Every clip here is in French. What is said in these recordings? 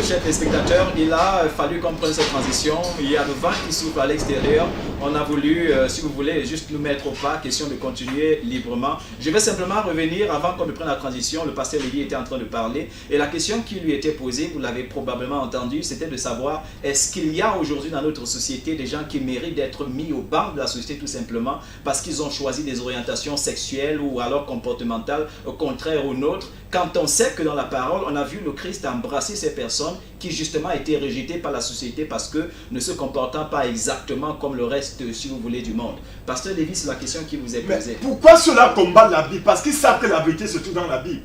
chers téléspectateurs, il a fallu qu'on prenne cette transition. Il y a le vent qui souffle à l'extérieur. On a voulu, si vous voulez, juste nous mettre au pas, question de continuer librement. Je vais simplement revenir, avant qu'on ne prenne la transition, le pasteur Lévi était en train de parler. Et la question qui lui était posée, vous l'avez probablement entendu, c'était de savoir, est-ce qu'il y a aujourd'hui dans notre société des gens qui méritent d'être mis au banc de la société tout simplement parce qu'ils ont choisi des orientations sexuelles ou alors comportementales contraires aux nôtres, quand on sait que dans la parole, on a vu le Christ embrasser ces personnes qui justement étaient rejetées par la société parce que ne se comportant pas exactement comme le reste, si vous voulez, du monde. Pasteur Lévi, c'est la question qui vous est posée. Mais pourquoi cela combat la Bible? Parce qu'ils savent que la vérité se trouve dans la Bible.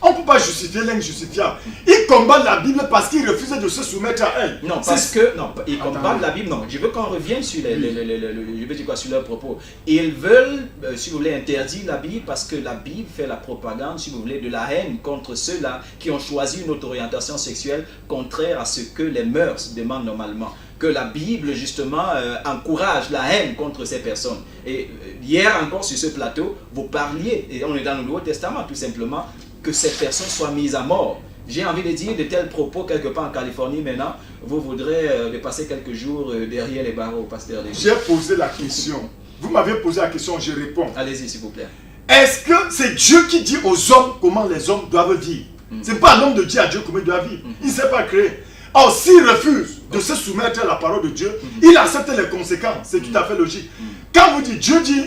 On ne peut pas justifier l'injustifiable. Ils combattent la Bible parce qu'ils refusent de se soumettre à elle. Non, parce que, non, ils combattent la Bible, non. Je veux qu'on revienne sur, sur leurs propos. Ils veulent, si vous voulez, interdire la Bible parce que la Bible fait la propagande, si vous voulez, de la haine contre ceux-là qui ont choisi une autre orientation sexuelle contraire à ce que les mœurs demandent normalement. Que la Bible, justement, encourage la haine contre ces personnes. Et hier encore, sur ce plateau, vous parliez, et on est dans le Nouveau Testament, tout simplement, que ces personnes soient mises à mort. J'ai envie de dire de tels propos quelque part en Californie maintenant, vous voudrez de passer quelques jours derrière les barreaux, pasteur Lévi. J'ai posé la question. Vous m'avez posé la question, je réponds. Allez-y, s'il vous plaît. Est-ce que c'est Dieu qui dit aux hommes comment les hommes doivent vivre? C'est pas l'homme de dire à Dieu comment il doit vivre. Il ne s'est pas créé. Or, s'il refuse de se soumettre à la parole de Dieu, il accepte les conséquences. C'est tout à fait logique. Quand vous dites Dieu dit,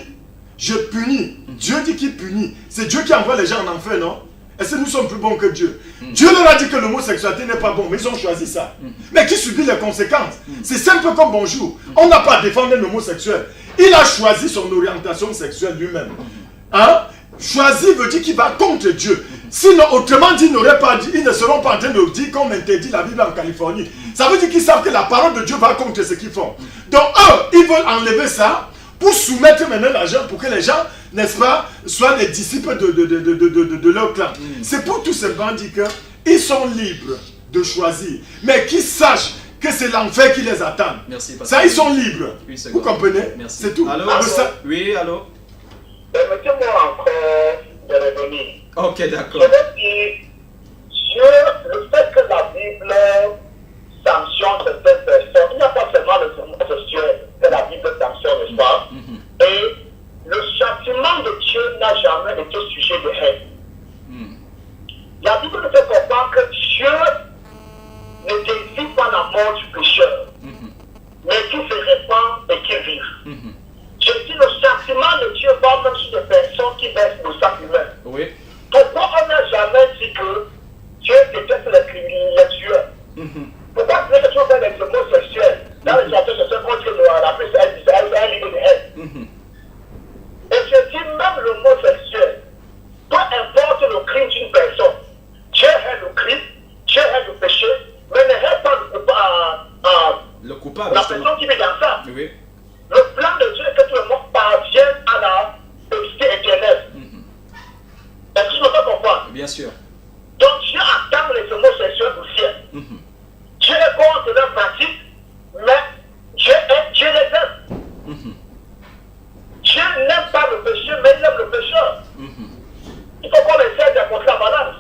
je punis, Dieu dit qu'il punit, c'est Dieu qui envoie les gens en enfer, non? Est-ce que nous sommes plus bons que Dieu? Dieu leur a dit que l'homosexualité n'est pas bon, mais ils ont choisi ça. Mais qui subit les conséquences? C'est simple comme bonjour. On n'a pas à défendre un homosexuel. Il a choisi son orientation sexuelle lui-même. Hein? Choisi veut dire qu'il va contre Dieu. Sinon, autrement dit, ils ne seront pas en train de dire qu'on interdit la Bible en Californie. Ça veut dire qu'ils savent que la parole de Dieu va contre ce qu'ils font. Donc eux, ils veulent enlever ça pour soumettre maintenant les gens, pour que les gens, n'est-ce pas, soient les disciples de leur clan. C'est pour tout simplement dire qu'ils sont libres de choisir, mais qu'ils sachent que c'est l'enfer qui les attend. Merci, ça, ils sont libres. Vous comprenez? C'est tout. Allô? Oui, allô? Permettez-moi encore de revenir. Ok, d'accord. Je veux dire, le fait que la Bible sanctionne certaines personnes, il n'y a pas seulement le homosexuel que la Bible sanctionne, n'est-ce pas? Et le châtiment de Dieu n'a jamais été sujet de haine. La Bible nous fait comprendre que Dieu ne désire pas la mort du pécheur, mais qu'il se répand et qu'il vive. Je dis le châtiment de Dieu va même sur des personnes qui baissent le sang humain. Oui. Pourquoi on n'a jamais dit que Dieu déteste les criminels, les tueurs? Pourquoi Dieu toujours fait des homosexuels? Dans les châteaux, c'est ce qu'on dit la plus un livre de haine. Et je dis même l'homosexuel, peu importe le crime d'une personne, Dieu hait le crime, Dieu hait le péché, mais ne hait pas le coupable. La personne qui vit dans ça. Oui. Le plan de Dieu est que tout le monde parvienne à la félicité éternelle. Est-ce que je me fais comprendre? Bien sûr. Donc Dieu attend les homosexuels au ciel. Dieu est contre leur pratique, mais Dieu les aime. Dieu n'aime pas le péché, mais il aime le pécheur. Il faut qu'on essaie d'apporter la balance.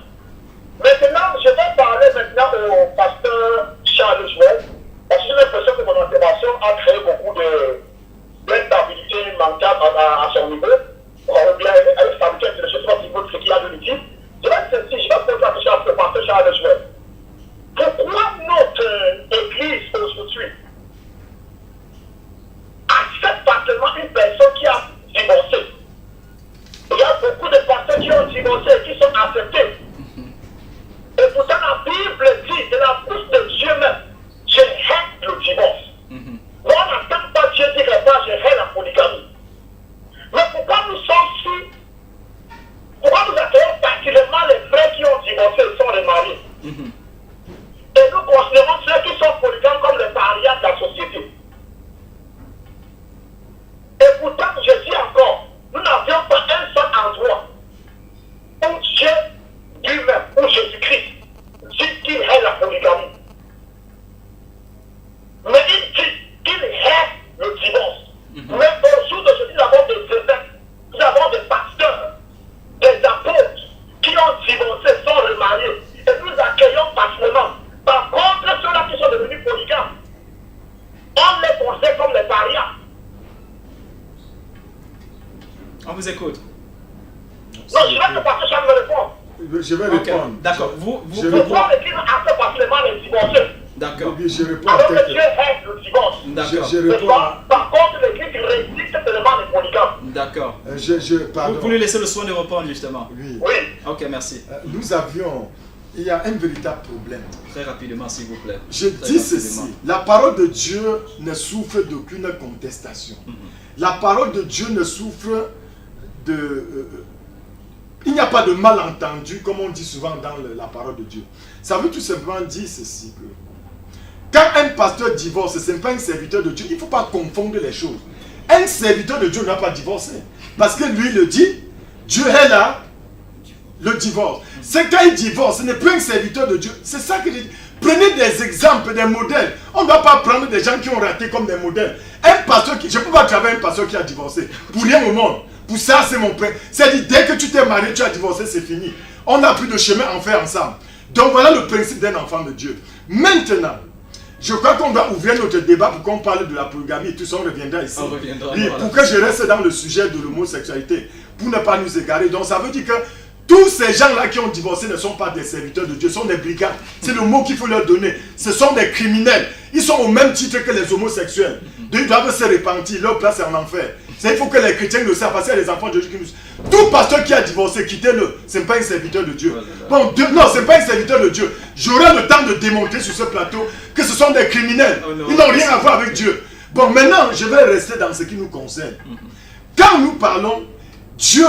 Maintenant, je vais parler maintenant au pasteur Charles Jouet, parce que j'ai l'impression que mon intervention a créé beaucoup d'instabilité mentale à son niveau, ou bien une stabilité intellectuelle, je ne sais pas si vous ce qu'il y a de l'utile. Je vais poser la question au pasteur Charles Jouet. Pourquoi notre église aujourd'hui accepte parfaitement une personne qui a divorcé? Il y a beaucoup de personnes qui ont divorcé et qui sont acceptées. Et pourtant la Bible dit de la bouche de Dieu même, je hais le divorce. On n'entend pas Dieu dire que je hais la polygamie. Mais pourquoi On vous écoute. Non, je vais te passer, ça me répondre. Je vais Ok, répondre. d'accord. Je Pourquoi l'Église assez facilement les divorcer? D'accord. Oui, je réponds à Alors que quelques- Dieu aime le divorce. D'accord. Je Mais réponds à... par contre, l'Église résiste tellement les polygames. D'accord. Pardon. Vous lui laissez le soin de répondre justement. Oui. Oui. Ok, merci. Nous avions... Il y a un véritable problème. Très rapidement, s'il vous plaît. Je Très dis rapidement. ceci, la parole de Dieu ne souffre d'aucune contestation. La parole de Dieu ne souffre de... il n'y a pas de malentendu, comme on dit souvent dans la parole de Dieu. Ça veut tout simplement dire ceci, que quand un pasteur divorce, ce n'est pas un serviteur de Dieu. Il ne faut pas confondre les choses. Un serviteur de Dieu n'a pas divorcé. Parce que lui le dit, Dieu est là, le divorce. C'est quand il divorce, ce n'est plus un serviteur de Dieu. C'est ça que je dis. Prenez des exemples, des modèles. On ne doit pas prendre des gens qui ont raté comme des modèles. Un pasteur qui... Je ne peux pas travailler un pasteur qui a divorcé. Pour rien au monde. Pour ça, c'est mon père. C'est-à-dire, dès que tu t'es marié, tu as divorcé, c'est fini. On n'a plus de chemin à faire ensemble. Donc voilà le principe d'un enfant de Dieu. Maintenant, je crois qu'on doit ouvrir notre débat pour qu'on parle de la polygamie et tout ça, on reviendra ici. On reviendra, Oui, voilà. pour que je reste dans le sujet de l'homosexualité, pour ne pas nous égarer. Donc ça veut dire que tous ces gens-là qui ont divorcé ne sont pas des serviteurs de Dieu, sont des brigands. C'est le mot qu'il faut leur donner. Ce sont des criminels. Ils sont au même titre que les homosexuels. Donc ils doivent se repentir. Leur place est en enfer. Il faut que les chrétiens le savent, parce qu'il y a les enfants de Dieu qui nous... Tout pasteur qui a divorcé, quittez-le. Ce n'est pas un serviteur de Dieu. Bon, non, ce n'est pas un serviteur de Dieu. J'aurai le temps de démontrer sur ce plateau que ce sont des criminels. Ils n'ont rien à voir avec Dieu. Bon, maintenant, je vais rester dans ce qui nous concerne. Quand nous parlons, Dieu,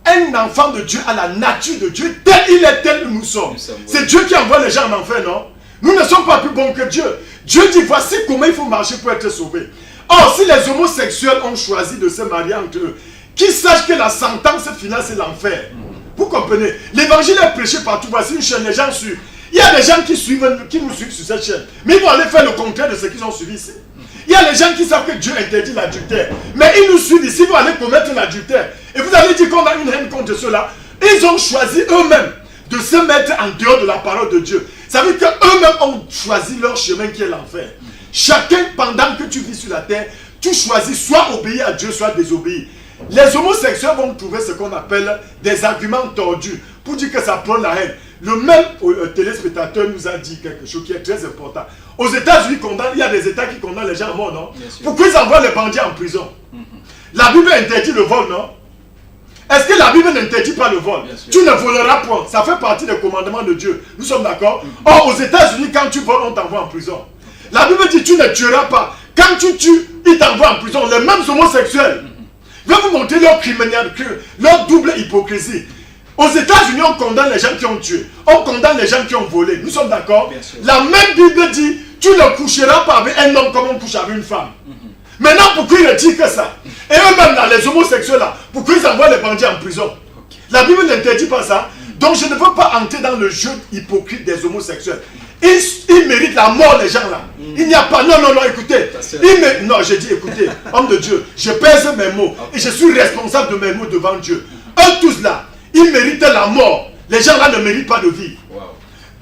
un enfant de Dieu a la nature de Dieu, tel il est, tel nous sommes. C'est Dieu qui envoie les gens en enfer, non? Nous ne sommes pas plus bons que Dieu. Dieu dit, voici comment il faut marcher pour être sauvé. Or, si les homosexuels ont choisi de se marier entre eux, qu'ils sachent que la sentence finale, c'est l'enfer. Vous comprenez? L'évangile est prêché partout. Voici une chaîne, les gens suivent. Il y a des gens qui nous suivent sur cette chaîne. Mais ils vont aller faire le contraire de ce qu'ils ont suivi ici. Il y a des gens qui savent que Dieu interdit l'adultère. Mais ils nous suivent ici, ils vont aller commettre l'adultère. Et vous allez dire qu'on a une haine contre ceux-là. Ils ont choisi eux-mêmes de se mettre en dehors de la parole de Dieu. Ça veut dire qu'eux-mêmes ont choisi leur chemin qui est l'enfer. Chacun, pendant que tu vis sur la terre, tu choisis soit obéir à Dieu, soit désobéir. Les homosexuels vont trouver ce qu'on appelle des arguments tordus pour dire que ça prend la haine. Le même téléspectateur nous a dit quelque chose qui est très important. Aux États-Unis, il y a des États qui condamnent les gens à mort, non? Pourquoi ils envoient les bandits en prison? La Bible interdit le vol, non? Est-ce que la Bible n'interdit pas le vol? Tu ne voleras point. Ça fait partie des commandements de Dieu. Nous sommes d'accord? Or, aux États-Unis, quand tu voles, on t'envoie en prison. La Bible dit tu ne tueras pas. Quand tu tues, ils t'envoient en prison. Les mêmes homosexuels. Je vais vous montrer leur criminalité, leur double hypocrisie. Aux États-Unis, on condamne les gens qui ont tué. On condamne les gens qui ont volé. Nous sommes d'accord? La même Bible dit tu ne coucheras pas avec un homme comme on couche avec une femme. Maintenant, pourquoi ils retirent que ça? Et eux-mêmes, là, les homosexuels, là, pourquoi ils envoient les bandits en prison? La Bible n'interdit pas ça. Donc, je ne veux pas entrer dans le jeu hypocrite des homosexuels. Ils méritent la mort, les gens là. Il n'y a pas... Non, écoutez. Non, j'ai dit, écoutez, homme de Dieu, je pèse mes mots. Et je suis responsable de mes mots devant Dieu. Eux tous là, ils méritent la mort. Les gens là ne méritent pas de vivre.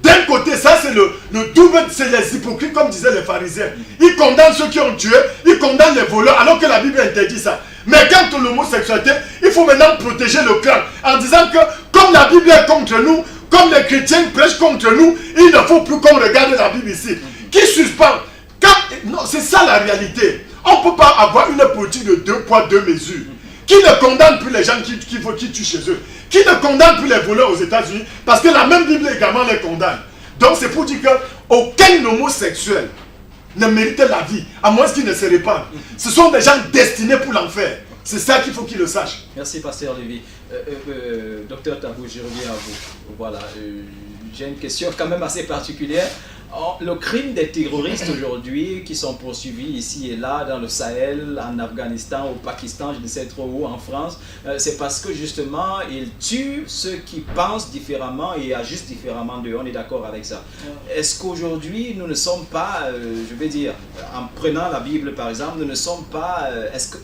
D'un côté, ça c'est le double, c'est les hypocrites, comme disaient les pharisiens. Ils condamnent ceux qui ont tué, ils condamnent les voleurs, alors que la Bible interdit ça. Mais quant à l'homosexualité, il faut maintenant protéger le clan, en disant que comme la Bible est contre nous, comme les chrétiens prêchent contre nous, il ne faut plus qu'on regarde la Bible ici. Qui suspend? Non, c'est ça la réalité. On ne peut pas avoir une politique de 2 poids, 2 mesures. Qui ne condamne plus les gens qui tuent chez eux? Qui ne condamne plus les voleurs aux États-Unis? Parce que la même Bible également les condamne. Donc c'est pour dire qu'aucun homosexuel ne mérite la vie, à moins qu'il ne se répande. Ce sont des gens destinés pour l'enfer. C'est ça qu'il faut qu'ils le sachent. Merci, Pasteur Lévy. Docteur Tabou, je reviens à vous. Voilà, j'ai une question quand même assez particulière. Le crime des terroristes aujourd'hui qui sont poursuivis ici et là, dans le Sahel, en Afghanistan, au Pakistan, je ne sais trop où, en France, c'est parce que justement, ils tuent ceux qui pensent différemment et agissent différemment d'eux. On est d'accord avec ça. Est-ce qu'aujourd'hui, nous ne sommes pas, je vais dire, en prenant la Bible par exemple, nous ne sommes pas,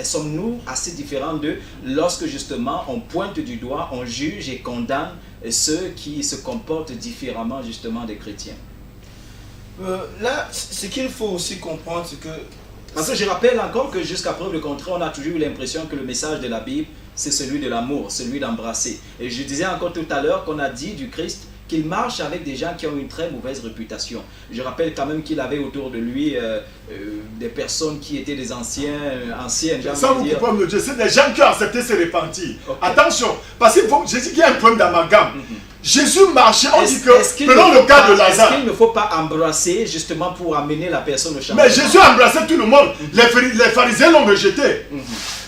sommes-nous assez différents d'eux lorsque justement on pointe du doigt, on juge et condamne ceux qui se comportent différemment justement des chrétiens? Là, ce qu'il faut aussi comprendre, c'est que Parce que je rappelle encore que jusqu'à preuve du contraire, on a toujours eu l'impression que le message de la Bible, c'est celui de l'amour, celui d'embrasser. Et je disais encore tout à l'heure qu'on a dit du Christ qu'il marche avec des gens qui ont une très mauvaise réputation. Je rappelle quand même qu'il avait autour de lui des personnes qui étaient des anciennes, sans vous couper le Dieu, c'est des gens qui ont accepté se repentir. Okay. Attention, parce qu'il faut, j'ai dit qu'il y a un problème d'amalgame. Jésus marchait, on dit que, prenons le cas de Lazare. Est-ce qu'il ne faut pas embrasser justement pour amener la personne au changement? Mais Jésus a embrassé tout le monde. Les pharisiens l'ont rejeté.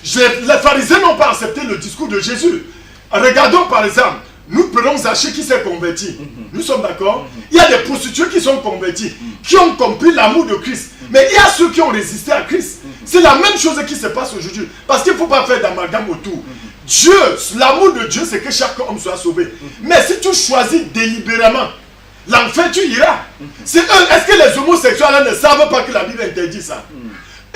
Les pharisiens n'ont pas accepté le discours de Jésus. Regardons par exemple, nous prenons Zachée qui s'est converti. Nous sommes d'accord? Il y a des prostituées qui sont converties, qui ont compris l'amour de Christ. Mais il y a ceux qui ont résisté à Christ. C'est la même chose qui se passe aujourd'hui. Parce qu'il ne faut pas faire d'amalgame autour. Dieu, l'amour de Dieu, c'est que chaque homme soit sauvé. Mais si tu choisis délibérément l'enfer, tu iras. Est-ce que les homosexuels ne savent pas que la Bible interdit ça?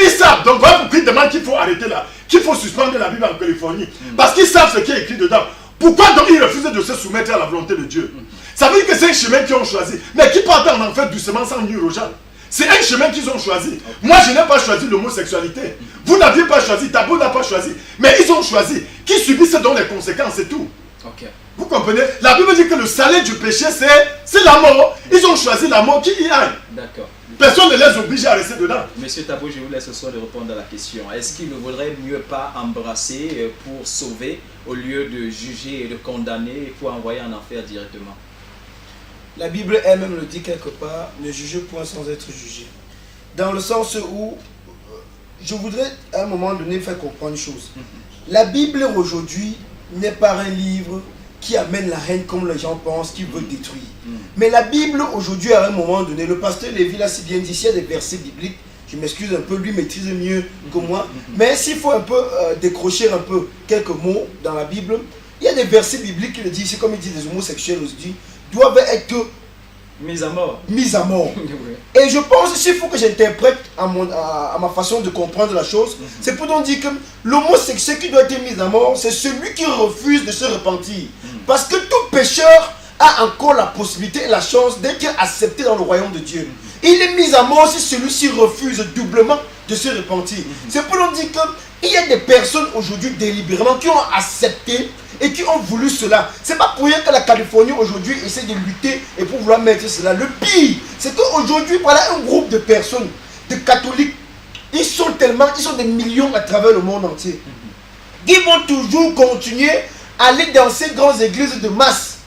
Ils savent. Donc voilà pourquoi ils demandent qu'il faut arrêter là, qu'il faut suspendre la Bible en Californie. Parce qu'ils savent ce qui est écrit dedans. Pourquoi donc ils refusent de se soumettre à la volonté de Dieu? Ça veut dire que c'est un chemin qu'ils ont choisi, mais qui partent en enfer doucement sans nuire aux gens. C'est un chemin qu'ils ont choisi. Moi, je n'ai pas choisi l'homosexualité. Vous n'aviez pas choisi, Tabo n'a pas choisi. Mais ils ont choisi. Qui subissent donc les conséquences, c'est tout. Okay. Vous comprenez? La Bible dit que le salaire du péché, c'est la mort. Ils ont choisi la mort qui y aille. D'accord. Personne ne les oblige à rester dedans. Monsieur Tabo, je vous laisse ce soir de répondre à la question. Est-ce qu'il ne vaudrait mieux pas embrasser pour sauver au lieu de juger et de condamner et pour envoyer en enfer directement? La Bible elle-même le dit quelque part, ne jugez point sans être jugé. Dans le sens où, je voudrais à un moment donné faire comprendre une chose. La Bible aujourd'hui n'est pas un livre qui amène la haine comme les gens pensent, qui veut détruire. Mais la Bible aujourd'hui à un moment donné, le pasteur Lévi l'a si bien dit, s'il y a des versets bibliques, je m'excuse un peu, lui maîtrise mieux que moi, mais s'il faut un peu décrocher un peu quelques mots dans la Bible, il y a des versets bibliques qui le disent, c'est comme il dit des homosexuels aujourd'hui, doivent être mis à mort. Mis à mort. Et je pense qu'il faut que j'interprète à ma façon de comprendre la chose. C'est pour donc dire que l'homosexuel qui doit être mis à mort, c'est celui qui refuse de se repentir. Parce que tout pécheur a encore la possibilité et la chance d'être accepté dans le royaume de Dieu. Il est mis à mort si celui-ci refuse doublement de se repentir. C'est pour donc dire qu'il y a des personnes aujourd'hui délibérément qui ont accepté et qui ont voulu cela. C'est pas pour rien que la Californie aujourd'hui essaie de lutter et pour vouloir mettre cela. Le pire, c'est qu'aujourd'hui, voilà un groupe de personnes, de catholiques, ils sont des millions à travers le monde entier. Ils vont toujours continuer à aller dans ces grandes églises de masse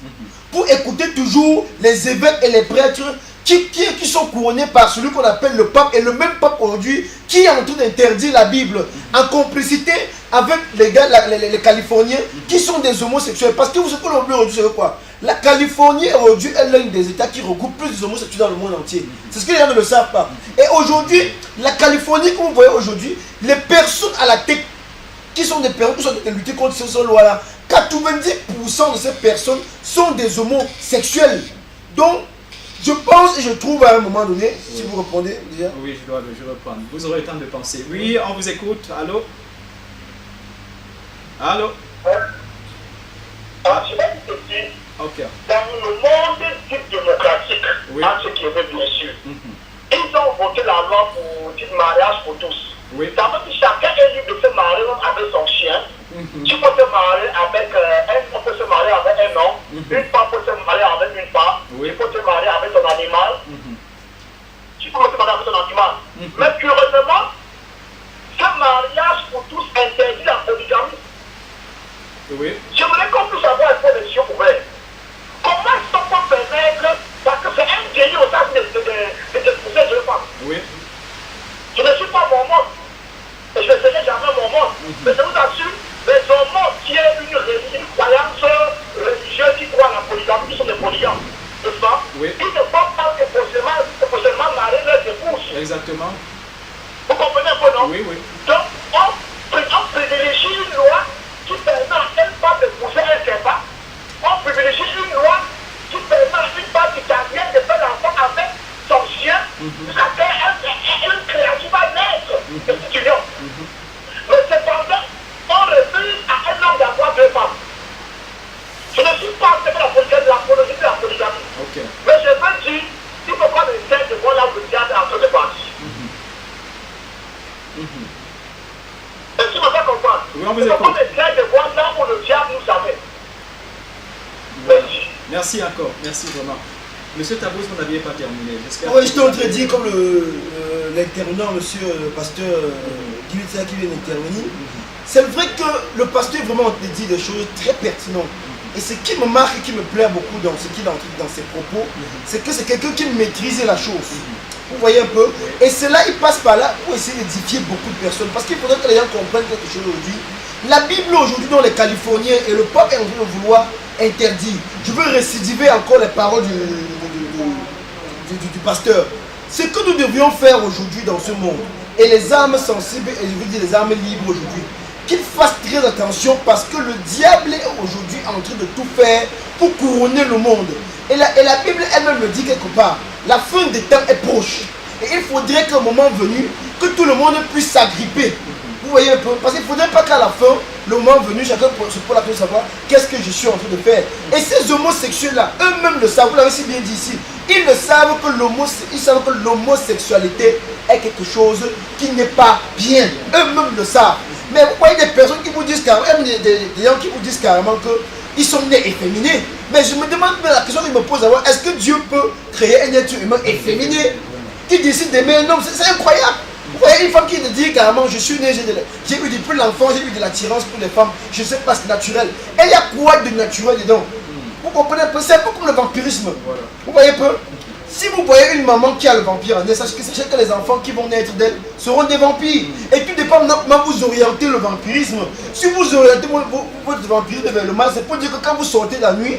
pour écouter toujours les évêques et les prêtres qui sont couronnés par celui qu'on appelle le pape, et le même pape aujourd'hui qui est en train d'interdire la Bible en complicité avec les gars, les Californiens qui sont des homosexuels. Parce que vous savez que l'on aujourd'hui, c'est quoi? La Californie aujourd'hui est l'un des États qui regroupe plus d'homosexuels dans le monde entier. C'est ce que les gens ne le savent pas. Et aujourd'hui, la Californie, comme vous voyez aujourd'hui, les personnes à la tête qui sont des personnes qui sont de lutter contre ces lois-là, 90% de ces personnes sont des homosexuels. Donc, je pense et je trouve à un moment donné, si vous répondez déjà. Oui, je reprends. Vous aurez le temps de penser. Oui, on vous écoute. Allô? Allô? Alors, je vais vous dire, dans le monde dit démocratique, en ce qui est bien sûr, ils ont voté la loi pour dire mariage pour tous. Ça veut dire que chacun est libre de se marier avec son chien. Tu peux te marier avec on peut se marier avec un homme, une femme peut se marier avec une femme, tu peux te marier avec ton animal, tu peux te marier avec ton animal. Mais curieusement, ce mariage pour tous interdit la polygamie. J'aimerais qu'on puisse avoir un peu les yeux ouverts. Comment est-ce qu'on peut permettre, parce que c'est un délit au sein de d'épouser deux femmes. Je ne suis pas mormon, et je ne serai jamais mormon, mais je vous assure, les hommes qui est une croyance religieuse qui croit à la polygamie, qui sont des polygames, n'est-ce pas? Ils ne peuvent pas possédément marier leurs épouses. Exactement. Vous comprenez un peu, non? Oui. Donc, on privilégie une loi qui permet à une femme d'épouser un serpent. On privilégie une loi qui permet à une femme italienne de faire l'enfant avec son chien, jusqu'à une créature va naître de cette union. Mais cependant, on refuse à un homme d'avoir deux femmes. Je ne suis pas en train de l'apologie de la polygamie. Mais je veux dire, il faut qu'on essaie de voir là où le diable est en train de partir. Oui, on vous Nous écoute. sommes esclaves de voir là où le diable nous amène. Voilà. Merci encore, merci vraiment. Monsieur Tabous, vous n'aviez pas terminé. Oui, je t'ai en train de dire, comme l'intervenant, monsieur le pasteur Guy qui vient d'intervenir, c'est vrai que le pasteur vraiment dit des choses très pertinentes. Et ce qui me marque et qui me plaît beaucoup dans ce qu'il a entré dans ses propos, c'est que c'est quelqu'un qui maîtrise la chose. Vous voyez un peu? Et cela, il passe par là pour essayer d'édifier beaucoup de personnes. Parce qu'il faudrait que les gens comprennent quelque chose aujourd'hui. La Bible aujourd'hui, dont les Californiens et le pape est en train de vouloir interdire. Je veux récidiver encore les paroles du pasteur. Ce que nous devions faire aujourd'hui dans ce monde, et les âmes sensibles, et je veux dire les âmes libres aujourd'hui, qu'ils fassent très attention parce que le diable est aujourd'hui en train de tout faire pour couronner le monde. Et la Bible elle-même le dit quelque part. La fin des temps est proche. Et il faudrait qu'au moment venu, que tout le monde puisse s'agripper. Vous voyez un peu? Parce qu'il ne faudrait pas qu'à la fin, le moment venu, chacun se pose la question de savoir qu'est-ce que je suis en train de faire. Et ces homosexuels-là, eux-mêmes le savent, vous l'avez si bien dit ici, ils le savent que l'homosexualité est quelque chose qui n'est pas bien. Eux-mêmes le savent. Mais vous voyez des personnes qui vous disent carrément, des gens qui vous disent carrément qu'ils sont nés efféminés. Mais je me demande, la question qu'il me pose d'abord, est-ce que Dieu peut créer un être humain efféminé qui décide d'aimer un homme? C'est incroyable. Vous voyez une femme qui te dit carrément, je suis né, j'ai eu depuis l'enfant, j'ai eu de l'attirance pour les femmes, je sais pas, c'est naturel. Et il y a quoi de naturel dedans? Vous comprenez un peu? C'est un peu comme le vampirisme. Voilà. Vous voyez un peu? Si vous voyez une maman qui a le vampire en elle, sachez que les enfants qui vont naître d'elle seront des vampires. Et tout dépend de comment vous orientez le vampirisme. Si vous orientez votre vampirisme vers le mal, c'est pour dire que quand vous sortez la nuit,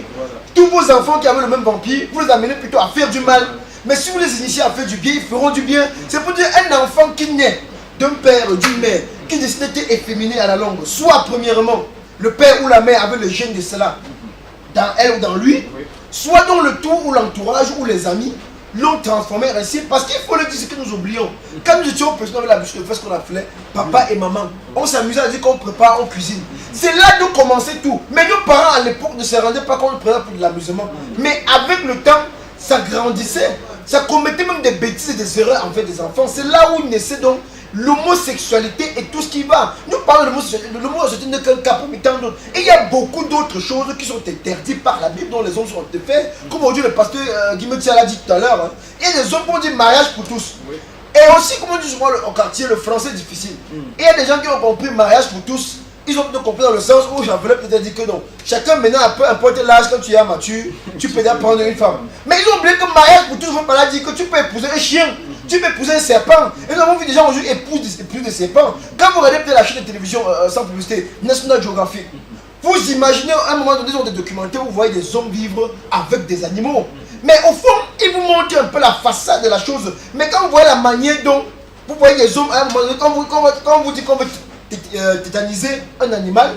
tous vos enfants qui avaient le même vampire, vous les amenez plutôt à faire du mal. Mais si vous les initiez à faire du bien, ils feront du bien. C'est pour dire un enfant qui naît d'un père, d'une mère, qui décide d'être efféminé à la longue. Soit premièrement, le père ou la mère avait le gène de cela dans elle ou dans lui. Soit dans le tour ou l'entourage ou les amis l'ont transformé ainsi. Parce qu'il faut le dire, ce que nous oublions. Quand nous étions petits, on avait l'habitude de faire ce qu'on appelait papa et maman. On s'amusait à dire qu'on prépare, on cuisine. C'est là d'où commençait tout. Mais nos parents à l'époque ne se rendaient pas compte pour de l'amusement. Mais avec le temps, ça grandissait. Ça commettait même des bêtises et des erreurs en fait des enfants. C'est là où naissait donc l'homosexualité et tout ce qui va. Nous parlons de l'homosexualité. L'homosexualité n'est qu'un cas parmi tant d'autres. Et il y a beaucoup d'autres choses qui sont interdites par la Bible dont les hommes sont faits. Comme aujourd'hui le pasteur Guimetier l'a dit tout à l'heure. Hein. Il y a des hommes qui ont dit mariage pour tous. Oui. Et aussi, comme on dit souvent au quartier, le français est difficile. Et il y a des gens qui ont compris mariage pour tous. Ils ont compris dans le sens où j'avais peut-être dit que non. Chacun maintenant, peu importe l'âge, quand tu es mature, tu peux déjà prendre une femme. Mais ils ont oublié que mariage pour tous, je ne veux pas dire que tu peux épouser un chien, tu peux épouser un serpent. Et nous avons vu des gens aujourd'hui épouser des serpents. Quand vous regardez peut-être la chaîne de télévision sans publicité, National Geographic, vous imaginez à un moment donné, ils ont des documentaires où vous voyez des hommes vivre avec des animaux. Mais au fond, ils vous montrent un peu la façade de la chose. Mais quand vous voyez la manière dont vous voyez des hommes, à un moment donné, quand vous dites qu'on veut tétaniser un animal,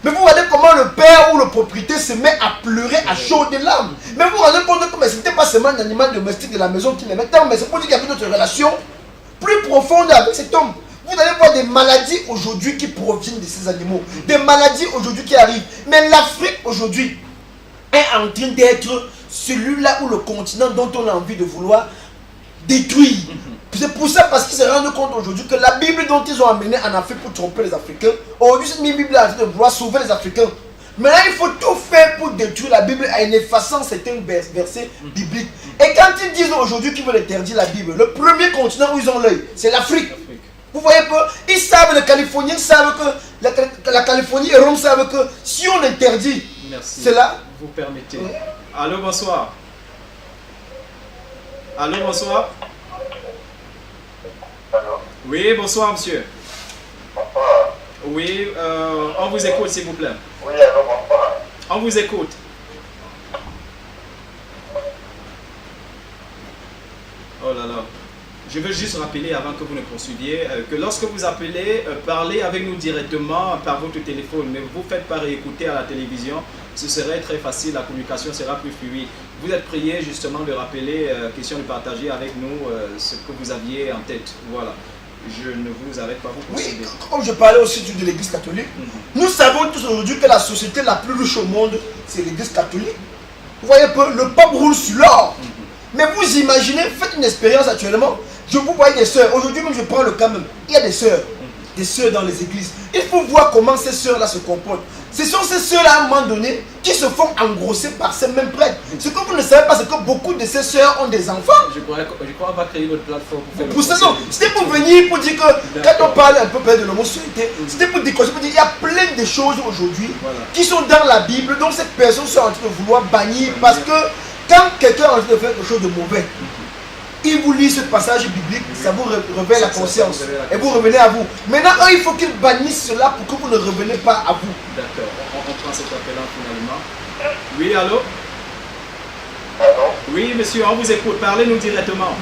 mais vous regardez comment le père ou le propriétaire se met à pleurer à chaudes larmes. Mais vous vous rendez compte que ce n'était pas seulement un animal domestique de la maison qui les mettait, mais c'est pour dire qu'il y avait d'autres relations plus profondes avec cet homme. Vous allez voir des maladies aujourd'hui qui proviennent de ces animaux, des maladies aujourd'hui qui arrivent. Mais l'Afrique aujourd'hui est en train d'être celui-là où le continent dont on a envie de vouloir détruire. C'est pour ça, parce qu'ils se rendent compte aujourd'hui que la Bible dont ils ont amené en Afrique pour tromper les Africains, aujourd'hui cette même Bible est en train de vouloir sauver les Africains. Maintenant il faut tout faire pour détruire la Bible en effaçant certains versets bibliques. Et quand ils disent aujourd'hui qu'ils veulent interdire la Bible, le premier continent où ils ont l'œil, c'est l'Afrique. Vous voyez pas? Ils savent, les Californiens savent que la Californie et Rome savent que si on interdit cela... Vous permettez. Allô, bonsoir. Allô, bonsoir. Oui, bonsoir monsieur. Bonsoir. Oui, on vous écoute s'il vous plaît. Oui, alors bonsoir. On vous écoute. Oh là là. Je veux juste rappeler avant que vous ne poursuiviez que lorsque vous appelez, parlez avec nous directement par votre téléphone. Mais vous ne faites pas réécouter à la télévision. Ce serait très facile, la communication sera plus fluide. Vous êtes prié justement de rappeler, question de partager avec nous ce que vous aviez en tête. Voilà. Je ne vous arrête pas, vous poursuivez. Oui, comme je parlais aussi de l'église catholique, nous savons tous aujourd'hui que la société la plus riche au monde, c'est l'église catholique. Vous voyez un peu, le pape roule sur l'or. Mais vous imaginez, faites une expérience actuellement. Je vous voyais des sœurs. Aujourd'hui même, je prends le cas même. Il y a des sœurs. des sœurs dans les églises. Il faut voir comment ces sœurs-là se comportent. Ce sont ces sœurs-là, à un moment donné, qui se font engrosser par ces mêmes prêtres. Ce que vous ne savez pas, c'est que beaucoup de ces sœurs ont des enfants. Je crois qu'on va créer notre plateforme pour faire Pour ça, non. C'était pour venir, pour dire que quand on parle un peu de l'homosexualité, c'était pour dire qu'il y a plein de choses aujourd'hui qui sont dans la Bible, dont ces personnes sont en train de vouloir bannir. Parce que quand quelqu'un est en train de faire quelque chose de mauvais, il vous lit ce passage biblique, ça vous révèle la conscience. Et vous revenez à vous. Maintenant, il faut qu'ils bannissent cela pour que vous ne revenez pas à vous. D'accord. On prend cet appel-là finalement. Oui, allô? Allô? Oui, monsieur, on vous écoute. Parlez-nous directement.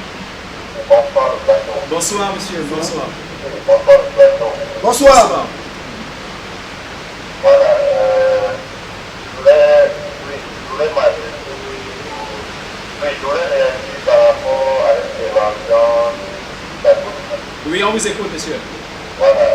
Bonsoir, le plateau. Bonsoir, monsieur. Bonsoir. Bonsoir, le plateau. Bonsoir. Bonsoir. Voilà, je voulais m'adresser. Oui, je voulais réagir par rapport à l'intervention de la communauté. Oui, on vous écoute, monsieur. Voilà,